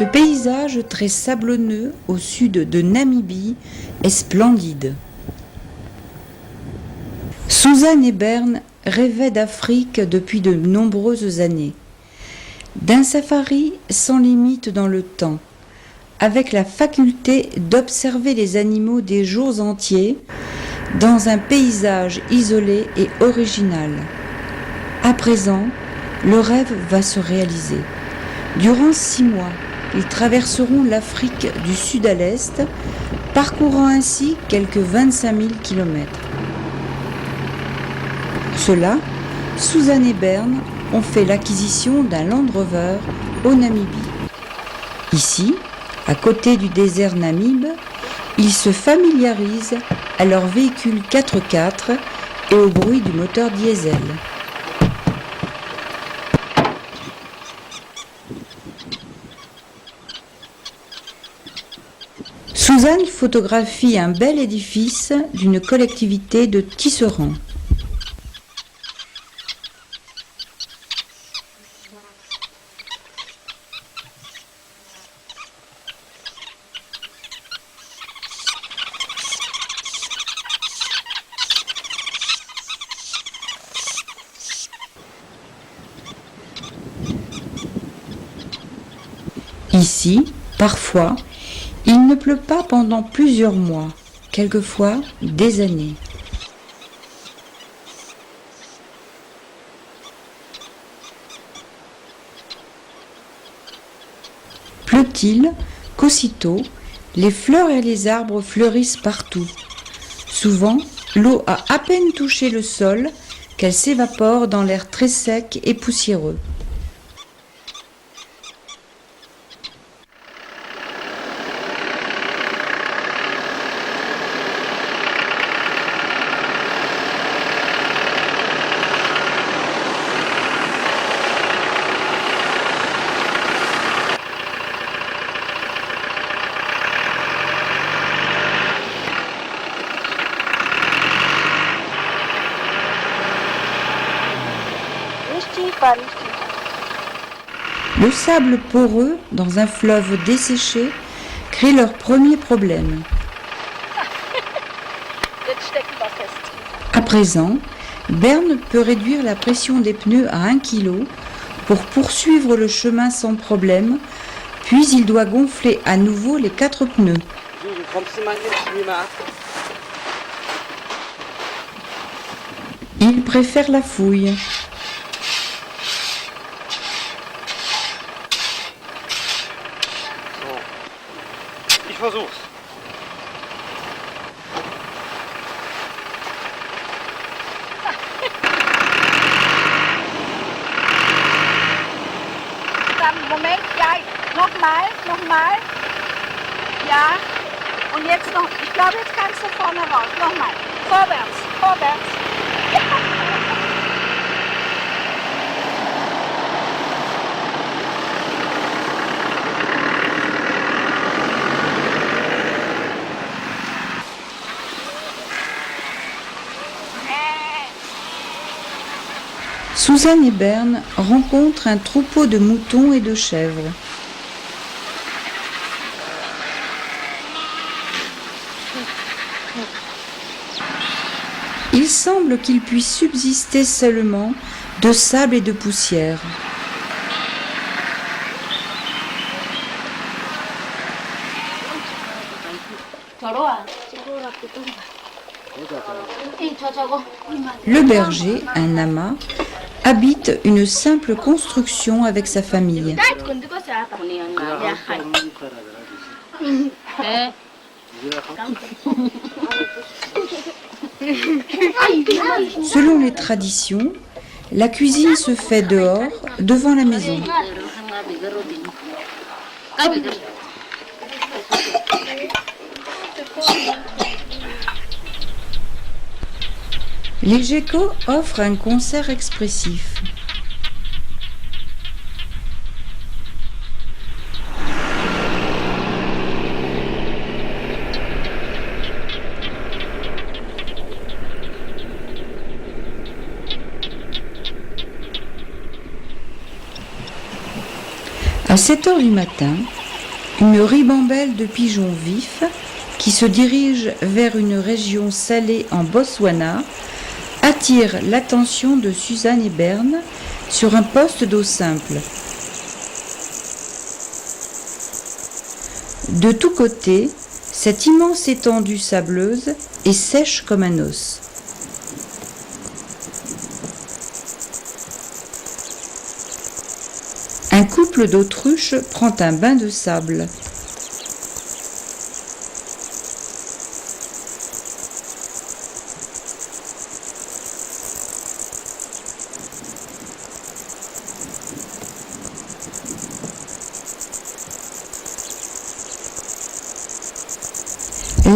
Ce paysage très sablonneux au sud de Namibie est splendide. Suzanne Ebern rêvait d'Afrique depuis de nombreuses années. D'un safari sans limite dans le temps, avec la faculté d'observer les animaux des jours entiers dans un paysage isolé et original. À présent, le rêve va se réaliser. Durant 6 mois, ils traverseront l'Afrique du sud à l'est, parcourant ainsi quelques 25 000 kilomètres. Pour cela, Suzanne et Bern ont fait l'acquisition d'un Land Rover au Namibie. Ici, à côté du désert Namib, ils se familiarisent à leur véhicule 4x4 et au bruit du moteur diesel. Suzanne photographie un bel édifice d'une collectivité de tisserands. Ici, parfois, il ne pleut pas pendant plusieurs mois, quelquefois des années. Pleut-il qu'aussitôt, les fleurs et les arbres fleurissent partout. Souvent, l'eau a à peine touché le sol qu'elle s'évapore dans l'air très sec et poussiéreux. Le sable poreux dans un fleuve desséché crée leur premier problème. À présent, Bern peut réduire la pression des pneus à 1 kg pour poursuivre le chemin sans problème, puis il doit gonfler à nouveau les 4 pneus. Il préfère la fouille. Moment, ja, nochmal. Ja, und jetzt noch, ich glaube, jetzt kannst du vorne raus. Nochmal, vorwärts. Ja. Suzanne et Bern rencontrent un troupeau de moutons et de chèvres. Il semble qu'ils puissent subsister seulement de sable et de poussière. Le berger, un ama, habite une simple construction avec sa famille. Selon les traditions, la cuisine se fait dehors, devant la maison. Les geckos offrent un concert expressif. À 7 heures du matin, Une ribambelle de pigeons vifs qui se dirige vers une région salée en Botswana attire l'attention de Suzanne et Bern sur un poste d'eau simple. De tous côtés, cette immense étendue sableuse est sèche comme un os. Un couple d'autruches prend un bain de sable.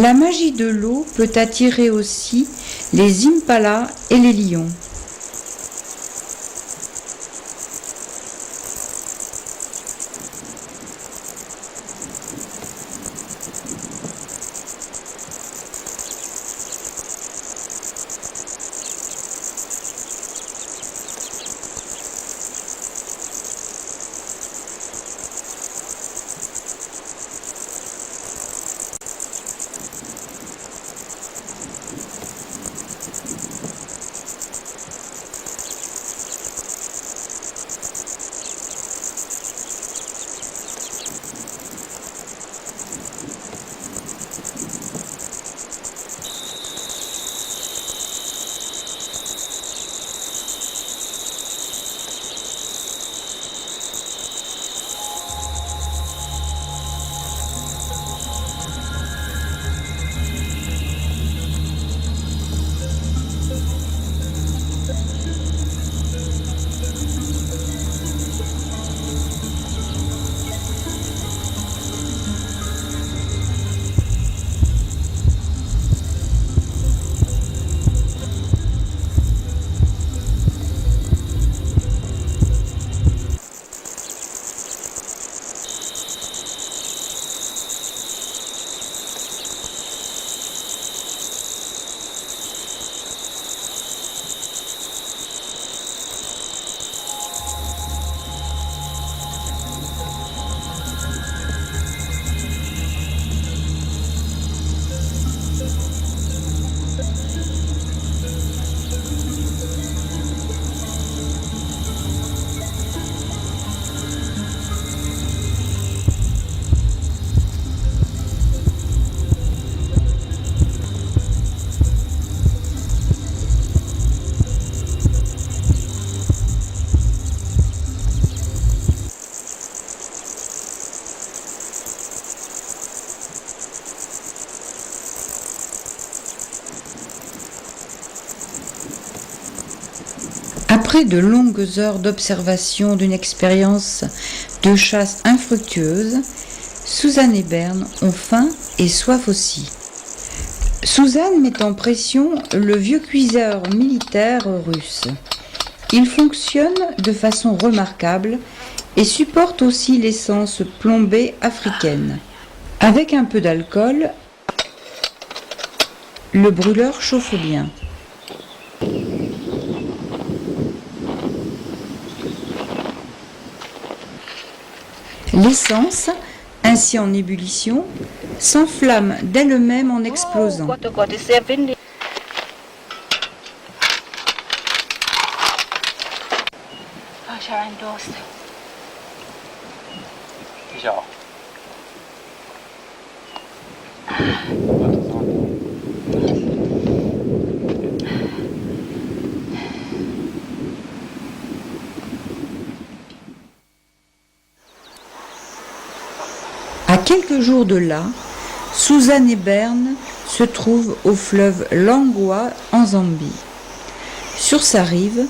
La magie de l'eau peut attirer aussi les impalas et les lions. Après de longues heures d'observation d'une expérience de chasse infructueuse, Suzanne et Bern ont faim et soif aussi. Suzanne met en pression le vieux cuiseur militaire russe. Il fonctionne de façon remarquable et supporte aussi l'essence plombée africaine. Avec un peu d'alcool, le brûleur chauffe bien. L'essence, ainsi en ébullition, s'enflamme d'elle-même en explosant. Oh Gott, ist sehr windig. Oh, ich habe einen Durst. Ich auch. À quelques jours de là, Suzanne et Bern se trouvent au fleuve Langwa en Zambie. Sur sa rive,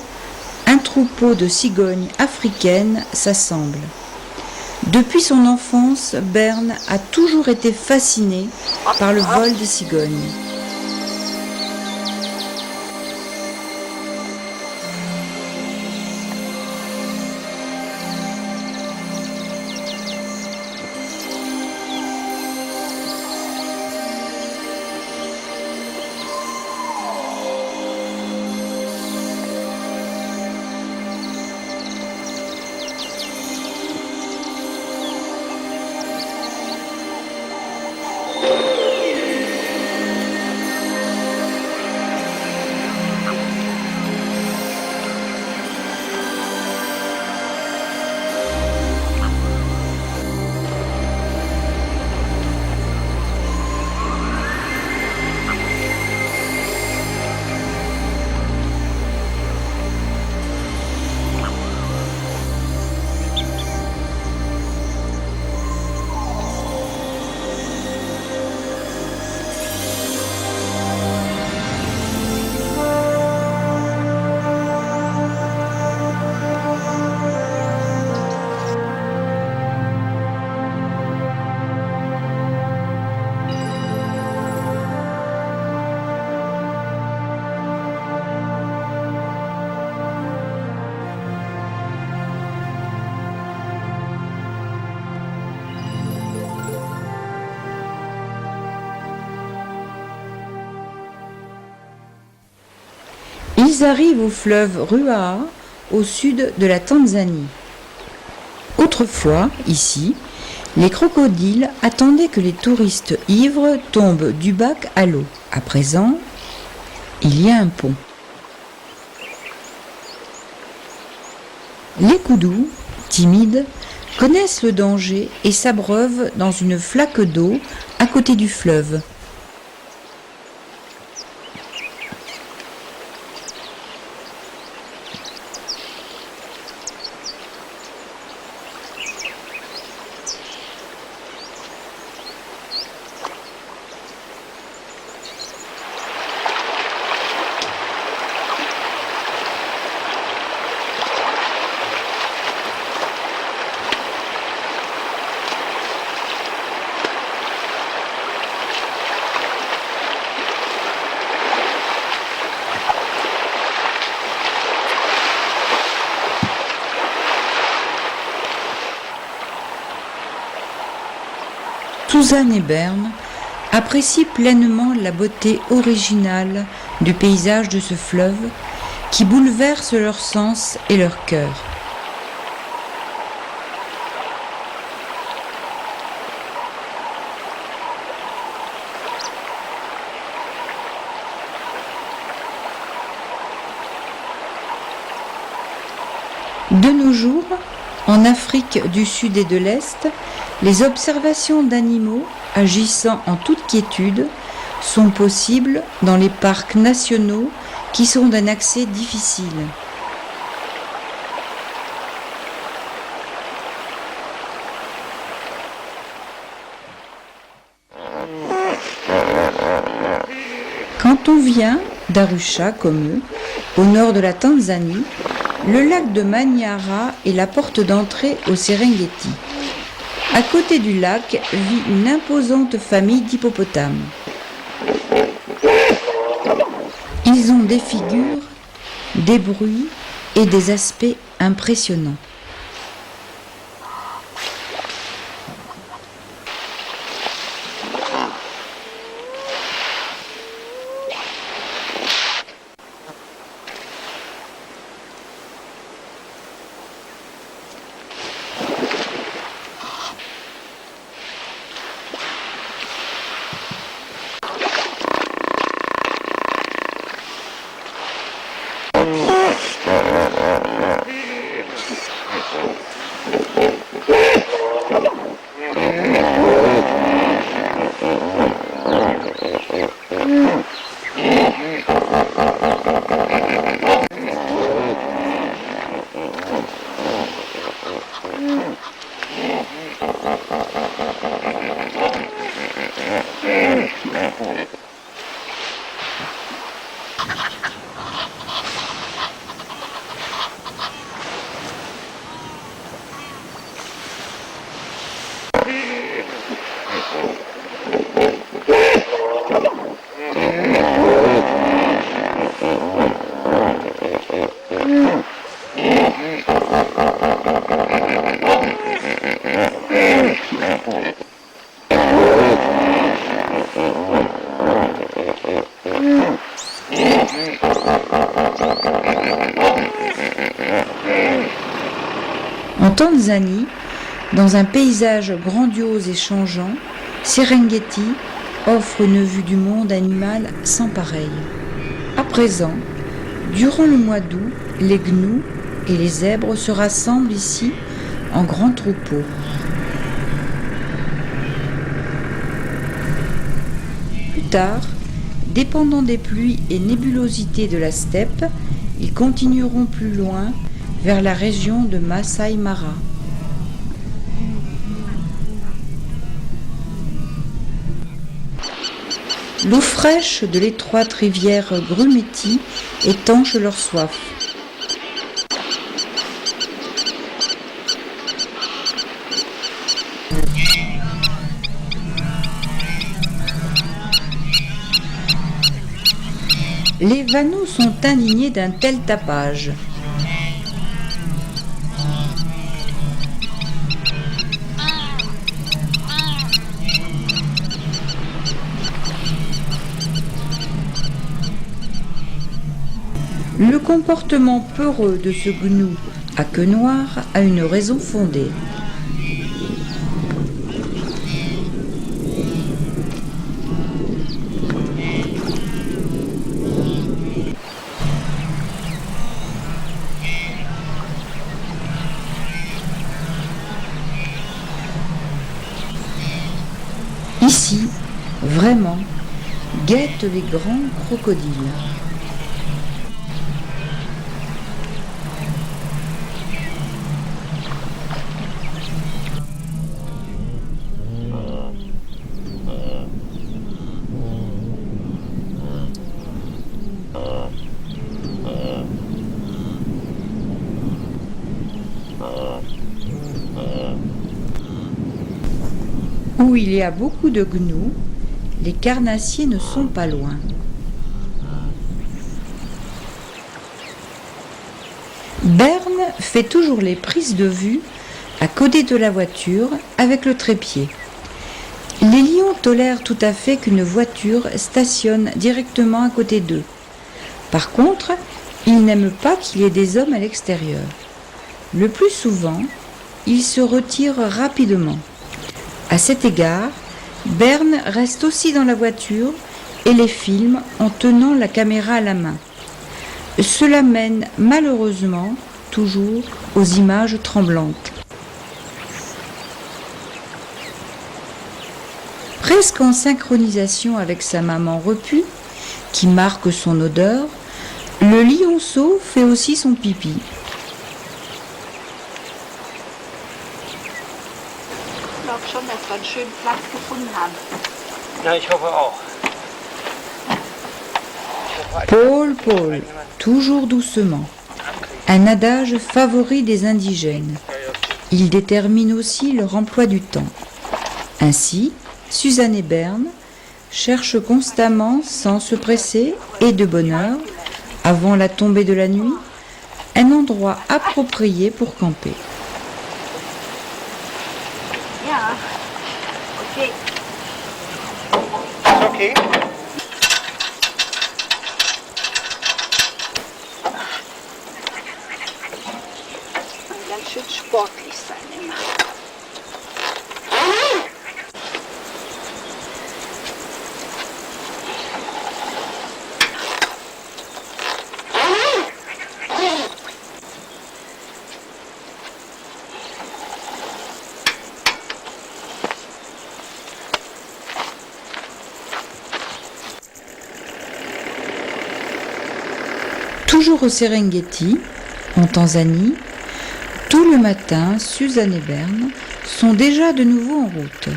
un troupeau de cigognes africaines s'assemble. Depuis son enfance, Bern a toujours été fasciné par le vol des cigognes. Ils arrivent au fleuve Ruaha, au sud de la Tanzanie. Autrefois, ici, les crocodiles attendaient que les touristes ivres tombent du bac à l'eau. À présent, il y a un pont. Les koudous, timides, connaissent le danger et s'abreuvent dans une flaque d'eau à côté du fleuve. Suzanne et Bern apprécient pleinement la beauté originale du paysage de ce fleuve qui bouleverse leur sens et leur cœur. De nos jours, en Afrique du Sud et de l'Est, les observations d'animaux agissant en toute quiétude sont possibles dans les parcs nationaux qui sont d'un accès difficile. Quand on vient d'Arusha, comme eux, au nord de la Tanzanie, le lac de Manyara est la porte d'entrée au Serengeti. À côté du lac vit une imposante famille d'hippopotames. Ils ont des figures, des bruits et des aspects impressionnants. En Tanzanie, dans un paysage grandiose et changeant, Serengeti offre une vue du monde animal sans pareil. À présent, durant le mois d'août, les gnous et les zèbres se rassemblent ici en grands troupeaux. Plus tard, dépendant des pluies et nébulosités de la steppe, ils continueront plus loin vers la région de Masai Mara. L'eau fraîche de l'étroite rivière Grumeti étanche leur soif. Les vanneaux sont indignés d'un tel tapage. Le comportement peureux de ce gnou à queue noire a une raison fondée. Ici, vraiment, guettent les grands crocodiles. Où il y a beaucoup de gnous, les carnassiers ne sont pas loin. Berne fait toujours les prises de vue à côté de la voiture avec le trépied. Les lions tolèrent tout à fait qu'une voiture stationne directement à côté d'eux. Par contre, ils n'aiment pas qu'il y ait des hommes à l'extérieur. Le plus souvent, ils se retirent rapidement. À cet égard, Berne reste aussi dans la voiture et les filme en tenant la caméra à la main. Cela mène malheureusement toujours aux images tremblantes. Presque en synchronisation avec sa maman repue, qui marque son odeur, le lionceau fait aussi son pipi. Ich glaube schon, dass wir einen schönen Platz gefunden haben. Ja, ich hoffe auch. Paul, toujours doucement. Un adage favori des indigènes. Il détermine aussi leur emploi du temps. Ainsi, Suzanne et Berne cherchent constamment, sans se presser et de bonne heure, avant la tombée de la nuit, un endroit approprié pour camper. Ja, okay. Ist okay? Und ganz schön sportlich sein immer. Toujours au Serengeti, en Tanzanie, tout le matin, Suzanne et Berne sont déjà de nouveau en route.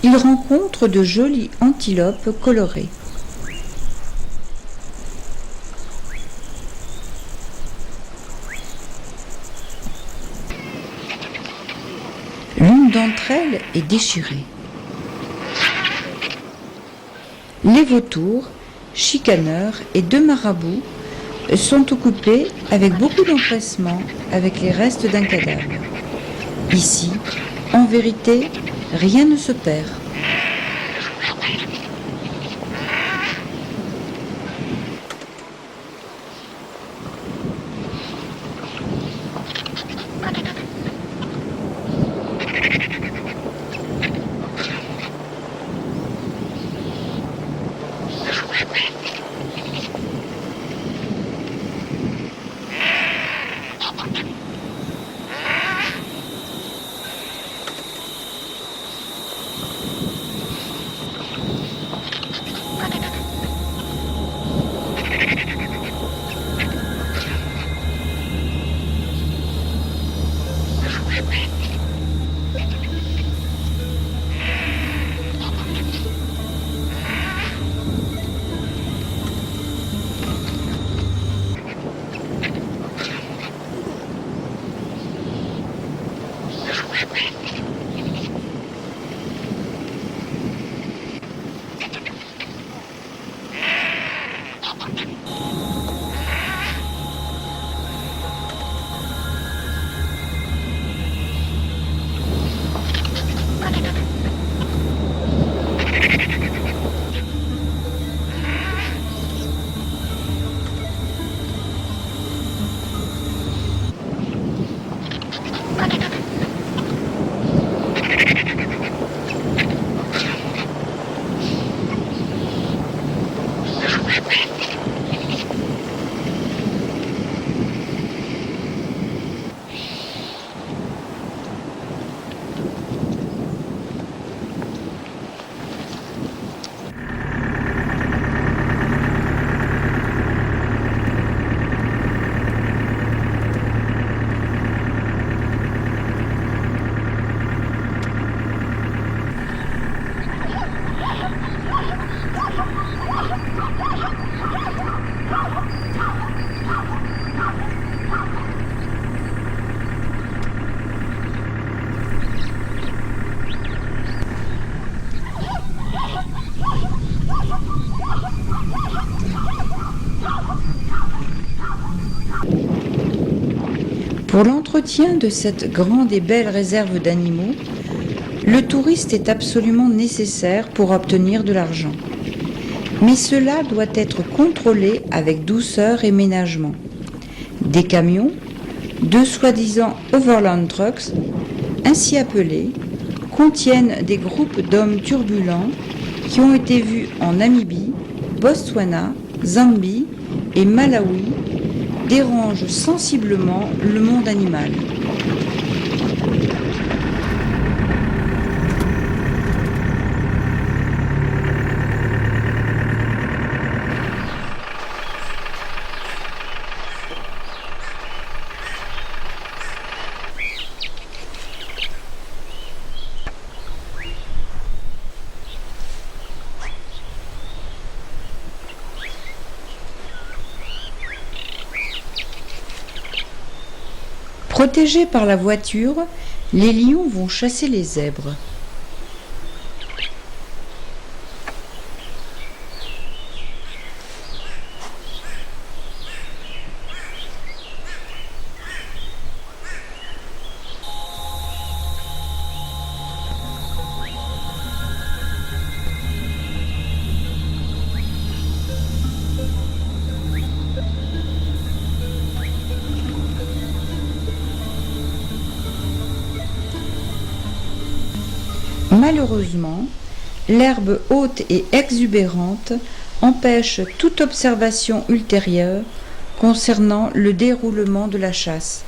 Ils rencontrent de jolies antilopes colorées. L'une d'entre elles est déchirée. Les vautours, chicaneurs et deux marabouts sont occupés avec beaucoup d'empressement avec les restes d'un cadavre. Ici, en vérité, rien ne se perd. Pour l'entretien de cette grande et belle réserve d'animaux, le touriste est absolument nécessaire pour obtenir de l'argent. Mais cela doit être contrôlé avec douceur et ménagement. Des camions, de soi-disant overland trucks, ainsi appelés, contiennent des groupes d'hommes turbulents qui ont été vus en Namibie, Botswana, Zambie et Malawi, dérangent sensiblement le monde animal. Protégés par la voiture, les lions vont chasser les zèbres. Malheureusement, l'herbe haute et exubérante empêche toute observation ultérieure concernant le déroulement de la chasse.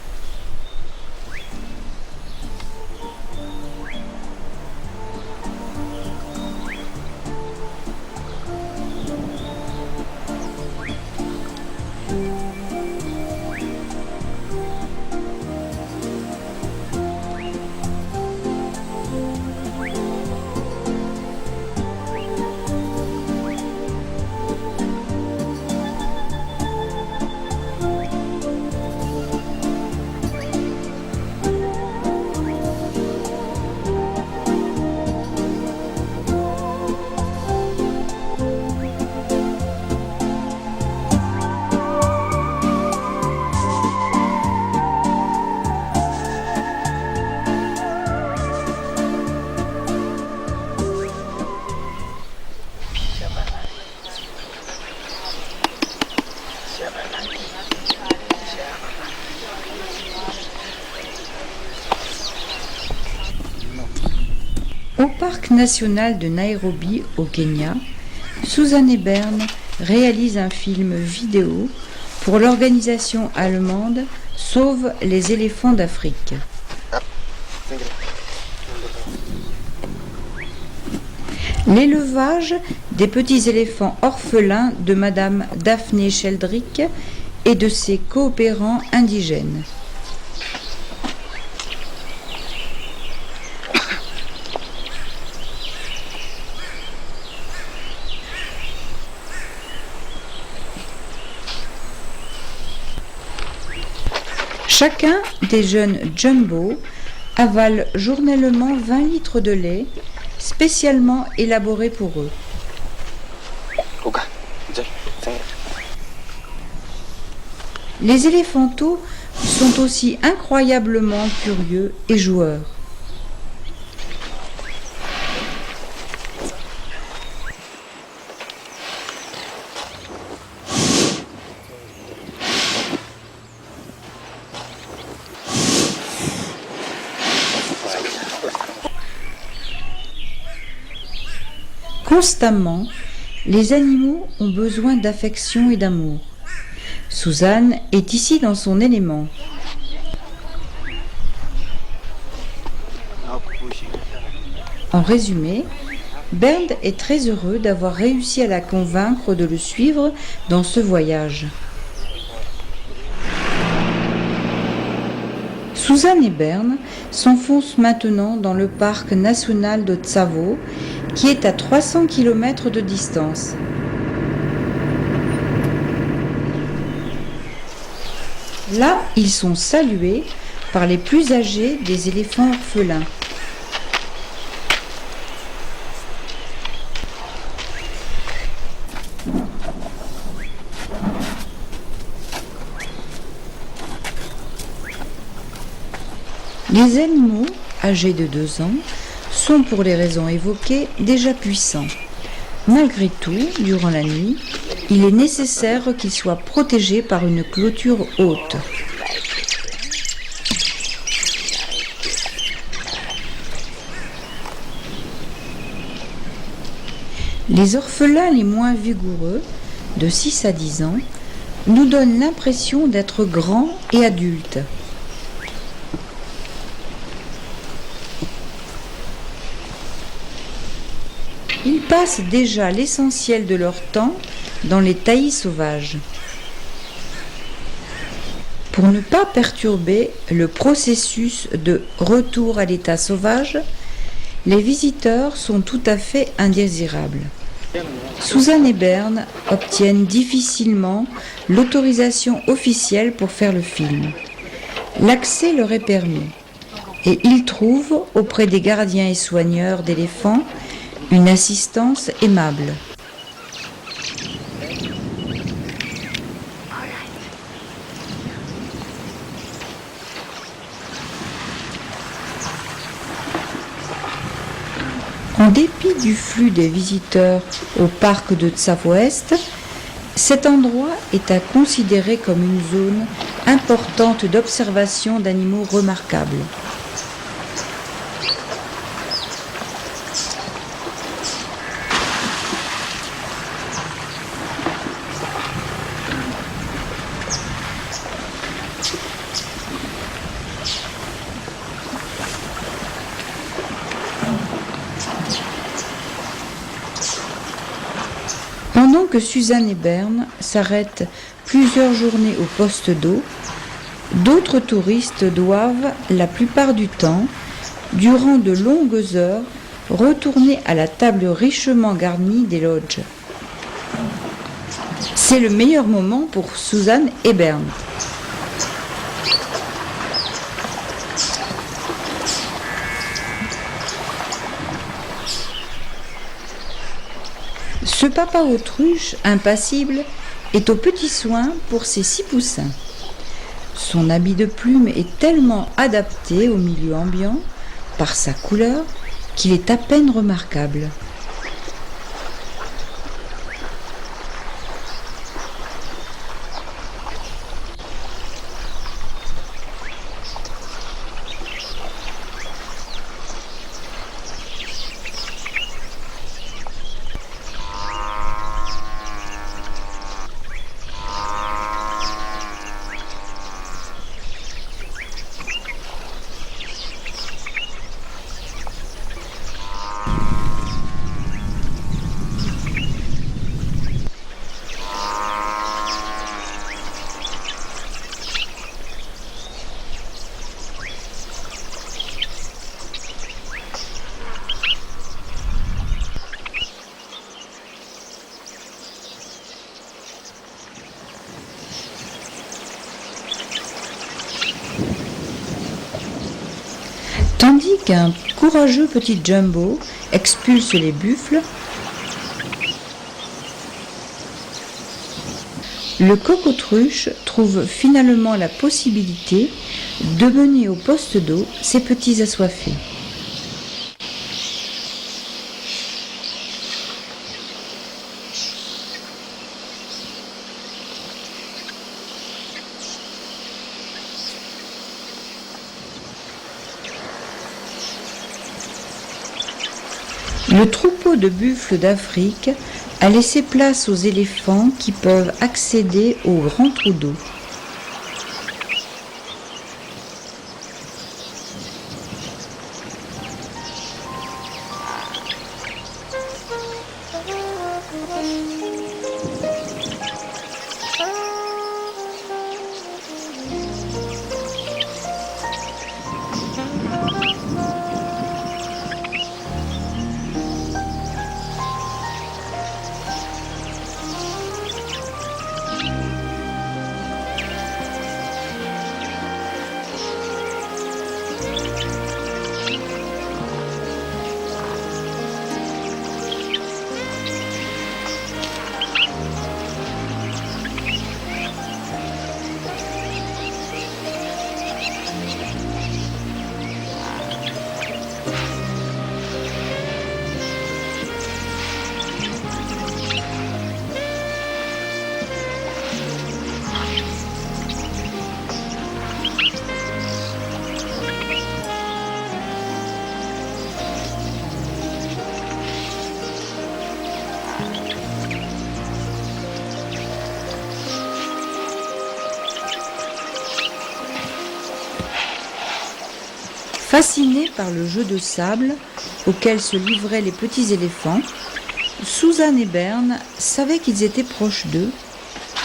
Au parc national de Nairobi, au Kenya, Susanne Ebern réalise un film vidéo pour l'organisation allemande Sauve les éléphants d'Afrique. L'élevage des petits éléphants orphelins de Madame Daphné Sheldrick et de ses coopérants indigènes. Chacun des jeunes Jumbo avale journellement 20 litres de lait spécialement élaboré pour eux. Les éléphantos sont aussi incroyablement curieux et joueurs. Constamment, les animaux ont besoin d'affection et d'amour. Susanne est ici dans son élément. En résumé, Bernd est très heureux d'avoir réussi à la convaincre de le suivre dans ce voyage. Susanne et Bernd s'enfoncent maintenant dans le parc national de Tsavo, qui est à 300 km de distance. Là, ils sont salués par les plus âgés des éléphants orphelins. Les animaux, âgés de 2 ans, sont pour les raisons évoquées déjà puissants. Malgré tout, durant la nuit, il est nécessaire qu'ils soient protégés par une clôture haute. Les orphelins les moins vigoureux, de 6 à 10 ans, nous donnent l'impression d'être grands et adultes. Ils passent déjà l'essentiel de leur temps dans les taillis sauvages. Pour ne pas perturber le processus de retour à l'état sauvage, les visiteurs sont tout à fait indésirables. Suzanne et Bern obtiennent difficilement l'autorisation officielle pour faire le film. L'accès leur est permis et ils trouvent auprès des gardiens et soigneurs d'éléphants une assistance aimable. En dépit du flux des visiteurs au parc de Tsavo-Est, cet endroit est à considérer comme une zone importante d'observation d'animaux remarquables. Pendant que Suzanne et Bern s'arrêtent plusieurs journées au poste d'eau, d'autres touristes doivent, la plupart du temps, durant de longues heures, retourner à la table richement garnie des lodges. C'est le meilleur moment pour Suzanne et Bern. Ce papa autruche, impassible, est aux petits soins pour ses 6 poussins. Son habit de plume est tellement adapté au milieu ambiant, par sa couleur, qu'il est à peine remarquable. Tandis qu'un courageux petit jumbo expulse les buffles, le coq-autruche trouve finalement la possibilité de mener au poste d'eau ses petits assoiffés. Le troupeau de buffles d'Afrique a laissé place aux éléphants qui peuvent accéder au grand trou d'eau. Fascinés par le jeu de sable auquel se livraient les petits éléphants, Suzanne et Bern savaient qu'ils étaient proches d'eux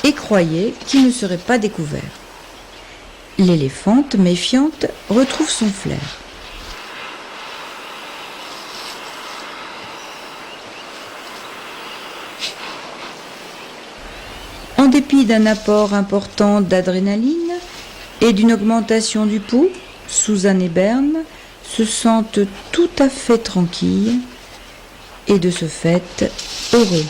et croyaient qu'ils ne seraient pas découverts. L'éléphante, méfiante, retrouve son flair. En dépit d'un apport important d'adrénaline et d'une augmentation du pouls, Suzanne et Bern se sentent tout à fait tranquilles et de ce fait heureux.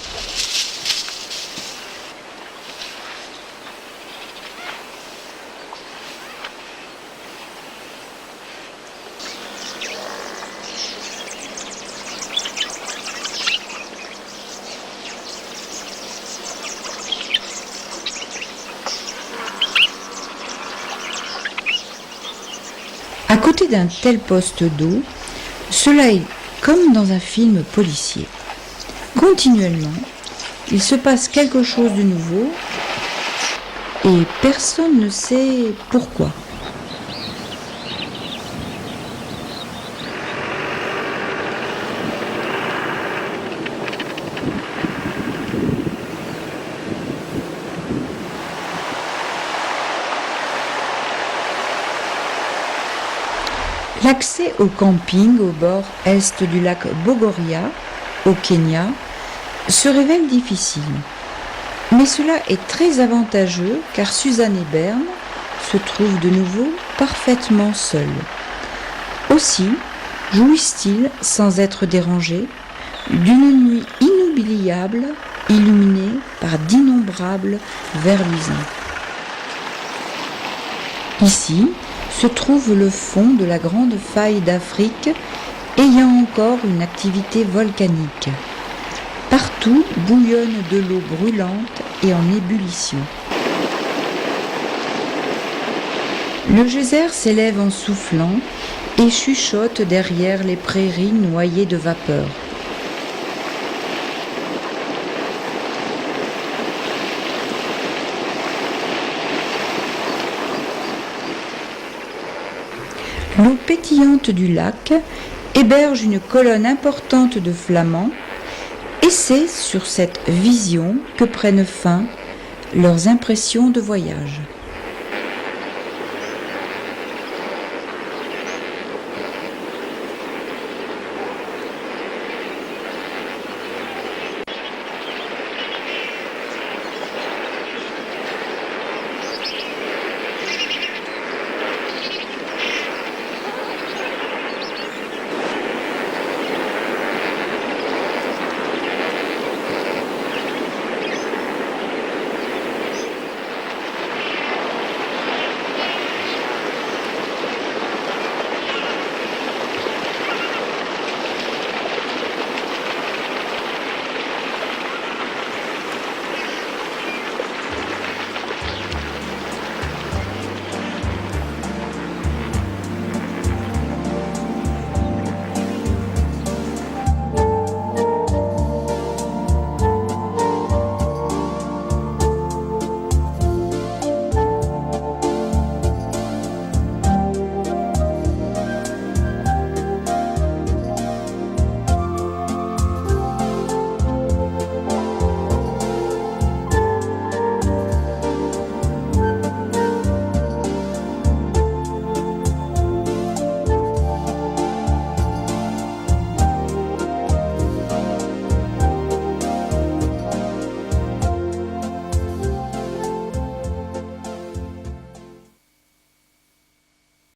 À côté d'un tel poste d'eau, cela est comme dans un film policier. Continuellement, il se passe quelque chose de nouveau et personne ne sait pourquoi. L'accès au camping au bord est du lac Bogoria, au Kenya, se révèle difficile. Mais cela est très avantageux car Suzanne et Bern se trouvent de nouveau parfaitement seuls. Aussi jouissent-ils, sans être dérangés, d'une nuit inoubliable illuminée par d'innombrables vers luisants. Ici se trouve le fond de la grande faille d'Afrique ayant encore une activité volcanique. Partout bouillonne de l'eau brûlante et en ébullition. Le geyser s'élève en soufflant et chuchote derrière les prairies noyées de vapeur. L'eau pétillante du lac héberge une colonne importante de flamands et c'est sur cette vision que prennent fin leurs impressions de voyage.